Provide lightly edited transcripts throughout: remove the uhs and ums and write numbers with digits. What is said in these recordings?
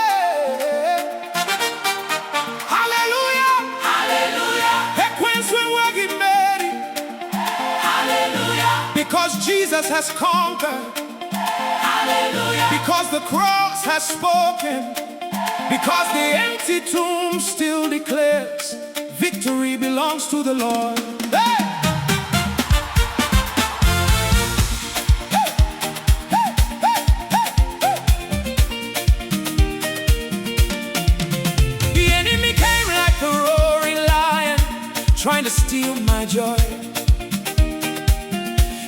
Hey, hallelujah, Hallelujah, Ekwensu Enweghị Mmeri. hallelujah, Because Jesus has conquered, hallelujah, because the cross has spoken, because the empty tomb still declares victory belongs to the Lord. Hey! The enemy came like a roaring lion, trying to steal my joy.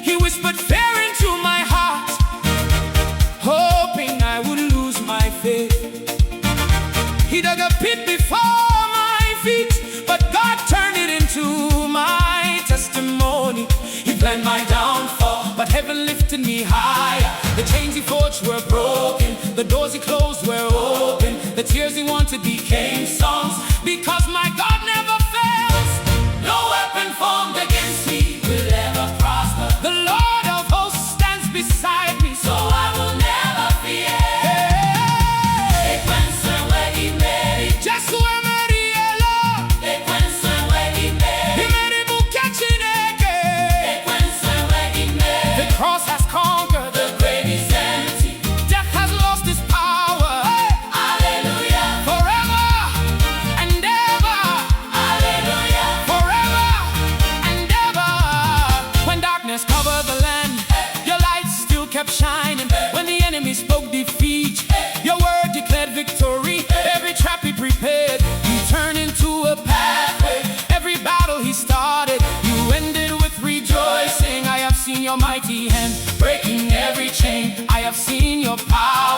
He whispered fear into my heart, hoping I would lose my faith. He dug a pit before my feet, but God turned it into my testimony. He planned my downfall, but heaven lifted me higher. The chains he forged were broken, the doors he closed were open. The tears he wanted became songs, because my God never fails. No weapon formed against me will ever prosper. The Lord of hosts stands beside me, so I will never fear. Ekwensu Enweghị Mmeri, Jesu emeriela, Ekwensu Enweghị Mmeri, imeri buke Chineke. Ekwensu Enweghị Mmeri. The cross has conquered, The grave is empty. death has lost its power. Hallelujah, Forever and ever, hallelujah, forever and ever. When darkness covered the land, your light still kept shining. When the enemy spoke defeat, your word declared victory. Every trap he prepared, you turned into a pathway. Every battle he started, you ended with rejoicing. I have seen your mighty hand breaking every chain. I have seen your power